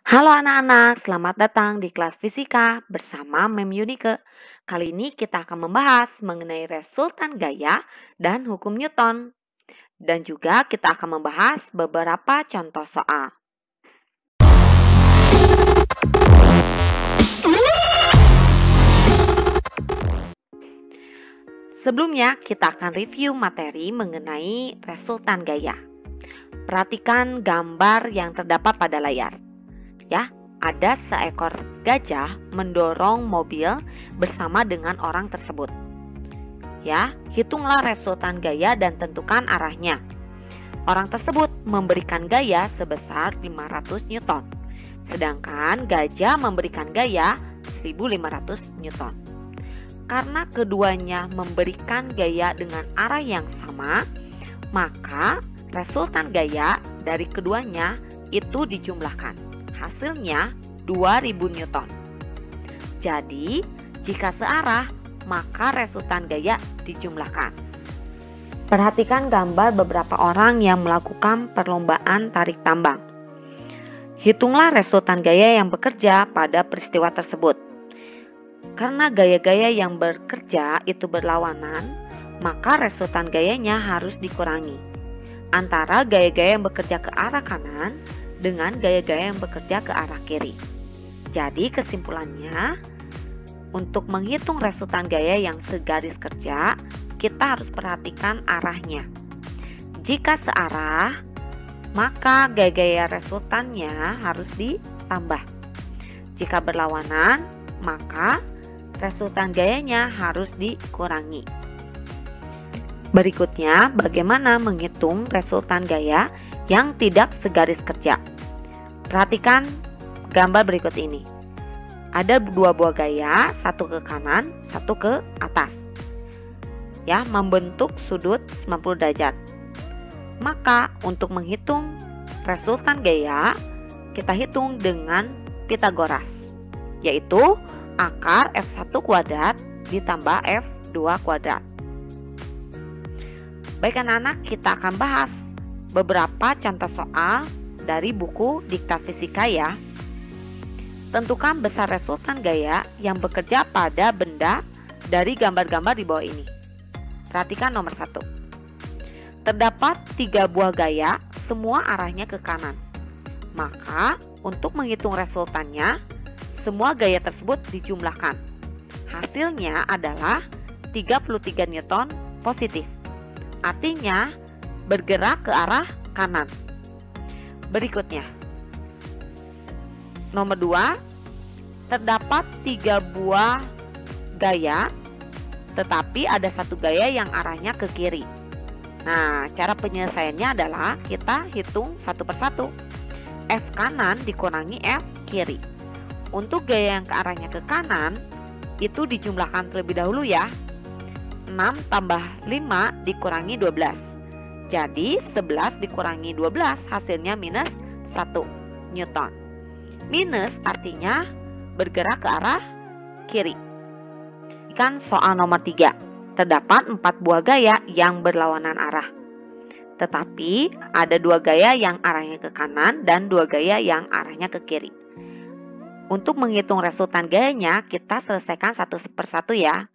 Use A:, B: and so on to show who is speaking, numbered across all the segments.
A: Halo anak-anak, selamat datang di kelas fisika bersama Mem Yunike. Kali ini kita akan membahas mengenai resultan gaya dan hukum Newton. Dan juga kita akan membahas beberapa contoh soal. Sebelumnya, kita akan review materi mengenai resultan gaya. Perhatikan gambar yang terdapat pada layar. Ya, ada seekor gajah mendorong mobil bersama dengan orang tersebut. Ya, hitunglah resultan gaya dan tentukan arahnya. Orang tersebut memberikan gaya sebesar 500 Newton, sedangkan gajah memberikan gaya 1500 Newton. Karena keduanya memberikan gaya dengan arah yang sama, maka resultan gaya dari keduanya itu dijumlahkan. Hasilnya 2000 Newton. Jadi, jika searah, maka resultan gaya dijumlahkan. Perhatikan gambar beberapa orang yang melakukan perlombaan tarik tambang. Hitunglah resultan gaya yang bekerja pada peristiwa tersebut. Karena gaya-gaya yang bekerja itu berlawanan, maka resultan gayanya harus dikurangi antara gaya-gaya yang bekerja ke arah kanan dengan gaya-gaya yang bekerja ke arah kiri. Jadi kesimpulannya, untuk menghitung resultan gaya yang segaris kerja, kita harus perhatikan arahnya. Jika searah, maka gaya-gaya resultannya harus ditambah. Jika berlawanan, maka resultan gayanya harus dikurangi. Berikutnya, bagaimana menghitung resultan gaya yang tidak segaris kerja. Perhatikan gambar berikut ini. Ada dua buah gaya, satu ke kanan, satu ke atas. Ya, membentuk sudut 90 derajat. Maka untuk menghitung resultan gaya, kita hitung dengan Pitagoras, yaitu akar F1 kuadrat ditambah F2 kuadrat. Baik anak-anak, kita akan bahas beberapa contoh soal dari buku Diktat Fisika ya. Tentukan besar resultan gaya yang bekerja pada benda dari gambar-gambar di bawah ini. Perhatikan nomor 1. Terdapat 3 buah gaya, semua arahnya ke kanan. Maka untuk menghitung resultannya, semua gaya tersebut dijumlahkan. Hasilnya adalah 33 Newton positif. Artinya bergerak ke arah kanan. Berikutnya, nomor 2, terdapat 3 buah gaya, tetapi ada satu gaya yang arahnya ke kiri. Nah, cara penyelesaiannya adalah kita hitung satu persatu. F kanan dikurangi F kiri. Untuk gaya yang ke arahnya ke kanan, itu dijumlahkan terlebih dahulu ya. 6 tambah 5 dikurangi 12. Jadi 11 dikurangi 12 hasilnya minus 1 Newton. Minus artinya bergerak ke arah kiri. Kan soal nomor 3. Terdapat 4 buah gaya yang berlawanan arah. Tetapi ada 2 gaya yang arahnya ke kanan dan 2 gaya yang arahnya ke kiri. Untuk menghitung resultan gayanya, kita selesaikan satu persatu ya.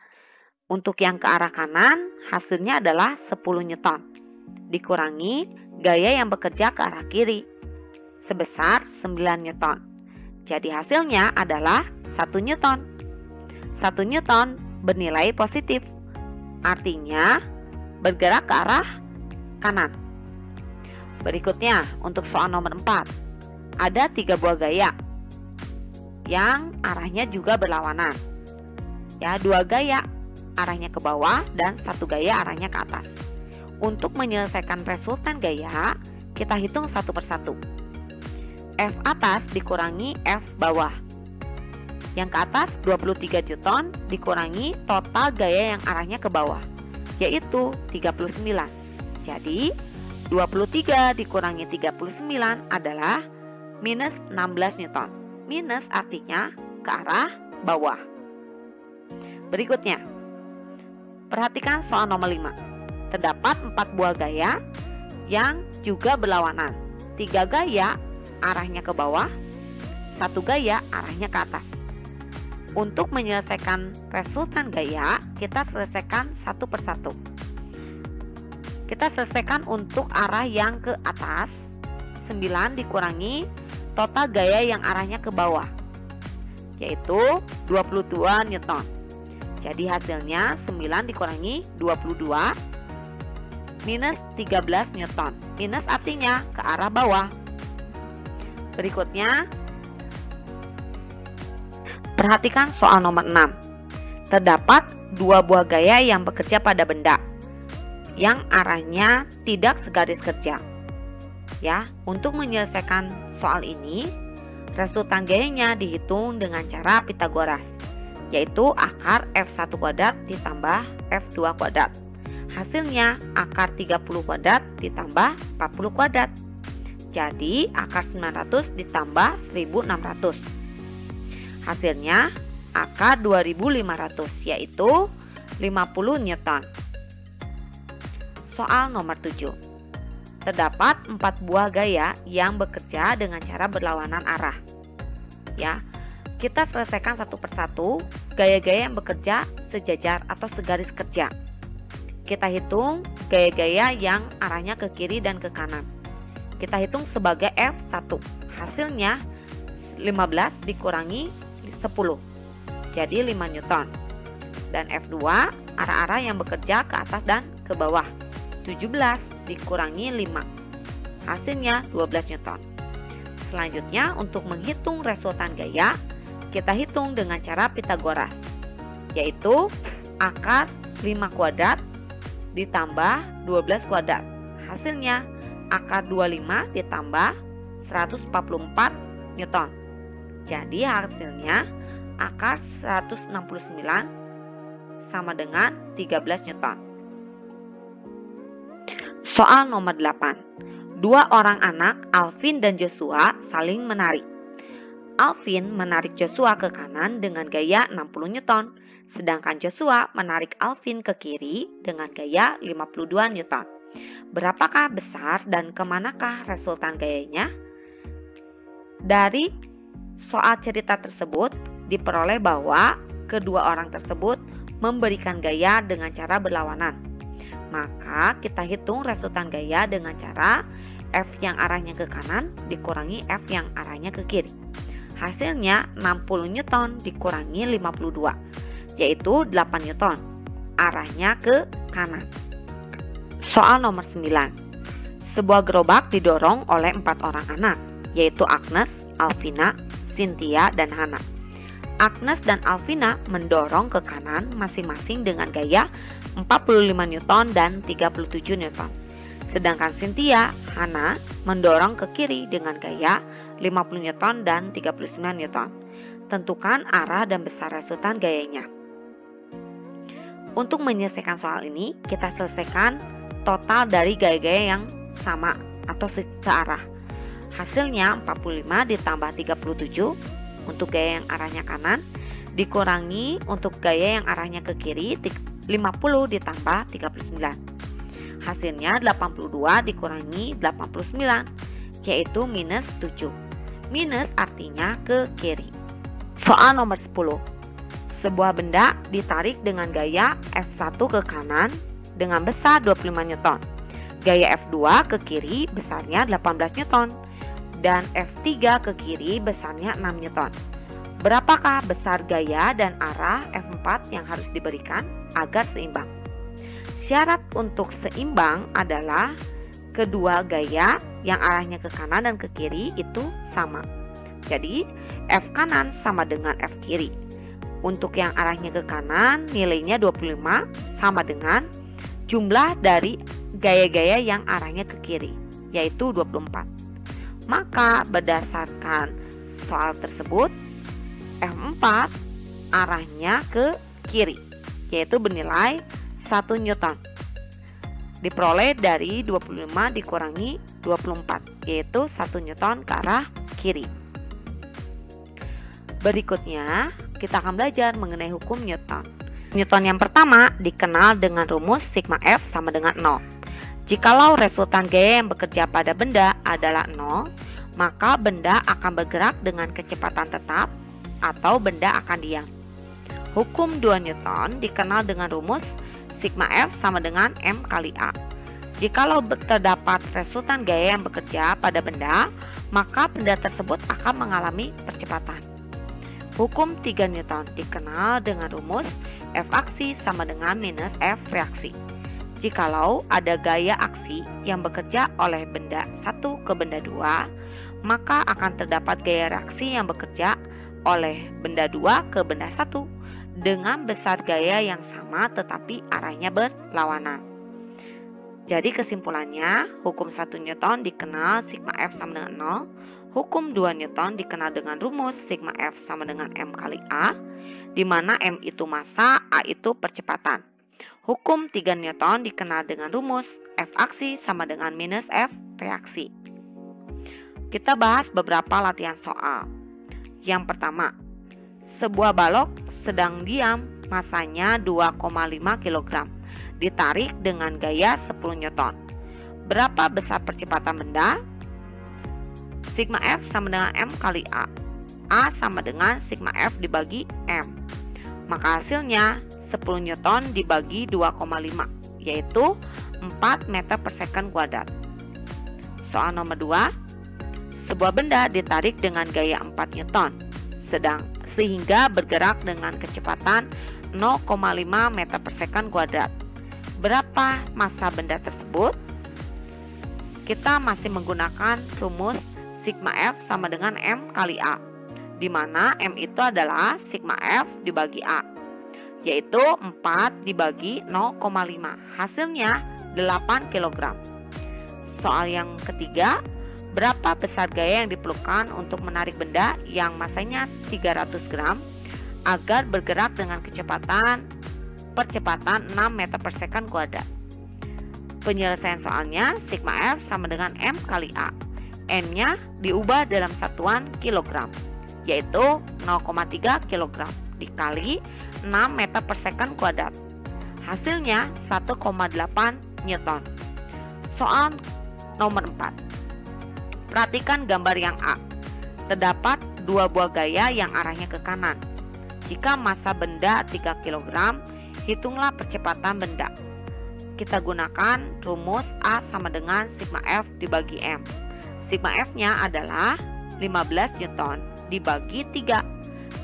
A: Untuk yang ke arah kanan, hasilnya adalah 10 Newton. Dikurangi gaya yang bekerja ke arah kiri, sebesar 9 Newton. Jadi hasilnya adalah 1 Newton. 1 Newton bernilai positif. Artinya bergerak ke arah kanan. Berikutnya, untuk soal nomor 4. Ada 3 buah gaya yang arahnya juga berlawanan. Ya, 2 gaya arahnya ke bawah dan 1 gaya arahnya ke atas. Untuk menyelesaikan resultan gaya, kita hitung satu persatu. F atas dikurangi F bawah. Yang ke atas 23 Newton dikurangi total gaya yang arahnya ke bawah, yaitu 39. Jadi 23 dikurangi 39 adalah minus 16 Newton. Minus artinya ke arah bawah. Berikutnya, perhatikan soal nomor 5. Terdapat 4 buah gaya yang juga berlawanan. 3 gaya arahnya ke bawah, satu gaya arahnya ke atas. Untuk menyelesaikan resultan gaya, kita selesaikan satu persatu. Kita selesaikan untuk arah yang ke atas, 9 dikurangi total gaya yang arahnya ke bawah, yaitu 22 Newton. Jadi hasilnya 9 dikurangi 22 minus 13 Newton. Minus artinya ke arah bawah. Berikutnya, perhatikan soal nomor 6. Terdapat dua buah gaya yang bekerja pada benda yang arahnya tidak segaris kerja. Ya, untuk menyelesaikan soal ini, resultan gayanya dihitung dengan cara Pitagoras, yaitu akar F1 kuadrat ditambah F2 kuadrat. Hasilnya akar 30 kuadrat ditambah 40 kuadrat. Jadi akar 900 ditambah 1600. Hasilnya akar 2500, yaitu 50 Newton. Soal nomor 7. Terdapat 4 buah gaya yang bekerja dengan cara berlawanan arah. Ya, kita selesaikan satu persatu gaya-gaya yang bekerja sejajar atau segaris kerja. Kita hitung gaya-gaya yang arahnya ke kiri dan ke kanan. Kita hitung sebagai F1. Hasilnya 15 dikurangi 10. Jadi 5 Newton. Dan F2 arah-arah yang bekerja ke atas dan ke bawah. 17 dikurangi 5. Hasilnya 12 Newton. Selanjutnya, untuk menghitung resultan gaya, kita hitung dengan cara Pitagoras, yaitu akar 5 kuadrat ditambah 12 kuadrat. Hasilnya akar 25 ditambah 144 Newton. Jadi hasilnya akar 169 sama dengan 13 Newton. Soal nomor 8. Dua orang anak, Alvin dan Joshua, saling menarik. Alvin menarik Joshua ke kanan dengan gaya 60 Newton, sedangkan Joshua menarik Alvin ke kiri dengan gaya 52 Newton. Berapakah besar dan kemanakah resultan gayanya? Dari soal cerita tersebut diperoleh bahwa kedua orang tersebut memberikan gaya dengan cara berlawanan. Maka kita hitung resultan gaya dengan cara F yang arahnya ke kanan dikurangi F yang arahnya ke kiri. Hasilnya 60 Newton dikurangi 52, yaitu 8 Newton. Arahnya ke kanan. Soal nomor 9. Sebuah gerobak didorong oleh 4 orang anak, yaitu Agnes, Alvina, Cynthia, dan Hana. Agnes dan Alvina mendorong ke kanan masing-masing dengan gaya 45 Newton dan 37 Newton. Sedangkan Cynthia, Hana mendorong ke kiri dengan gaya 50 Newton dan 39 Newton. Tentukan arah dan besar resultan gayanya. Untuk menyelesaikan soal ini, kita selesaikan total dari gaya-gaya yang sama atau searah. Hasilnya 45 ditambah 37 untuk gaya yang arahnya kanan, dikurangi untuk gaya yang arahnya ke kiri 50 ditambah 39. Hasilnya 82 dikurangi 89, yaitu minus 7. Minus artinya ke kiri. Soal nomor 10. Sebuah benda ditarik dengan gaya F1 ke kanan dengan besar 25 Newton. Gaya F2 ke kiri besarnya 18 Newton. Dan F3 ke kiri besarnya 6 Newton. Berapakah besar gaya dan arah F4 yang harus diberikan agar seimbang? Syarat untuk seimbang adalah kedua gaya yang arahnya ke kanan dan ke kiri itu sama. Jadi F kanan sama dengan F kiri. Untuk yang arahnya ke kanan nilainya 25 sama dengan jumlah dari gaya-gaya yang arahnya ke kiri, yaitu 24. Maka berdasarkan soal tersebut, F4 arahnya ke kiri, yaitu bernilai 1 Newton. Diperoleh dari 25 dikurangi 24, yaitu 1 Newton ke arah kiri. Berikutnya, kita akan belajar mengenai hukum Newton. Newton yang pertama dikenal dengan rumus sigma F sama dengan 0. Jikalau resultan gaya yang bekerja pada benda adalah 0, maka benda akan bergerak dengan kecepatan tetap atau benda akan diam. Hukum 2 Newton dikenal dengan rumus sigma F sama dengan M kali A. Jikalau terdapat resultan gaya yang bekerja pada benda, maka benda tersebut akan mengalami percepatan. Hukum 3 Newton dikenal dengan rumus F aksi sama dengan minus F reaksi. Jikalau ada gaya aksi yang bekerja oleh benda 1 ke benda 2, maka akan terdapat gaya reaksi yang bekerja oleh benda 2 ke benda 1 dengan besar gaya yang sama tetapi arahnya berlawanan. Jadi kesimpulannya, hukum 1 Newton dikenal sigma F sama dengan 0, hukum 2 Newton dikenal dengan rumus sigma F sama dengan M kali A, di mana M itu massa, A itu percepatan. Hukum 3 Newton dikenal dengan rumus F aksi sama dengan minus F reaksi. Kita bahas beberapa latihan soal. Yang pertama, sebuah balok sedang diam, masanya 2,5 kg. Ditarik dengan gaya 10 Newton. Berapa besar percepatan benda? Sigma F sama dengan M kali A. A sama dengan sigma F dibagi M. Maka hasilnya 10 Newton dibagi 2,5, yaitu 4 meter per second kuadrat. Soal nomor 2. Sebuah benda ditarik dengan gaya 4 Newton, sehingga bergerak dengan kecepatan 0,5 meter per second kuadrat. Berapa massa benda tersebut? Kita masih menggunakan rumus sigma F sama dengan M kali A, di mana M itu adalah sigma F dibagi A, yaitu 4 dibagi 0,5, hasilnya 8 kg. Soal yang ketiga, berapa besar gaya yang diperlukan untuk menarik benda yang massanya 300 gram agar bergerak dengan percepatan 6 meter per second kuadrat? Penyelesaian soalnya, sigma F sama dengan M kali A. M-nya diubah dalam satuan kilogram, yaitu 0,3 kg dikali 6 meter per second kuadrat. Hasilnya 1,8 Newton. Soal nomor 4. Perhatikan gambar yang A. Terdapat 2 buah gaya yang arahnya ke kanan. Jika massa benda 3 kg, hitunglah percepatan benda. Kita gunakan rumus A sama dengan sigma F dibagi M. Sigma F-nya adalah 15 Newton dibagi 3,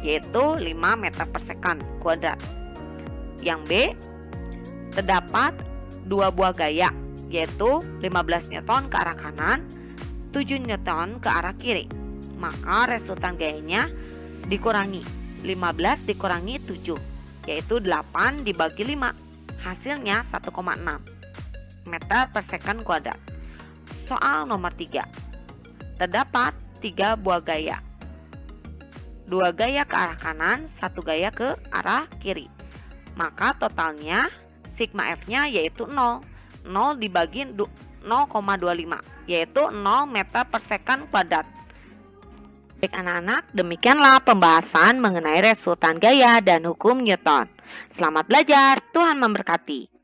A: yaitu 5 meter per second kuadrat. Yang B, terdapat 2 buah gaya, yaitu 15 Newton ke arah kanan, 7 Newton ke arah kiri. Maka resultan gayanya dikurangi 15 dikurangi 7, yaitu 8 dibagi 5, hasilnya 1,6 meter per second kuadrat. Soal nomor 3. Terdapat 3 buah gaya, 2 gaya ke arah kanan, 1 gaya ke arah kiri. Maka totalnya sigma F-nya yaitu 0 dibagi 0,25, yaitu 0 meter per second kuadrat. Baik anak-anak, demikianlah pembahasan mengenai resultan gaya dan hukum Newton. Selamat belajar, Tuhan memberkati.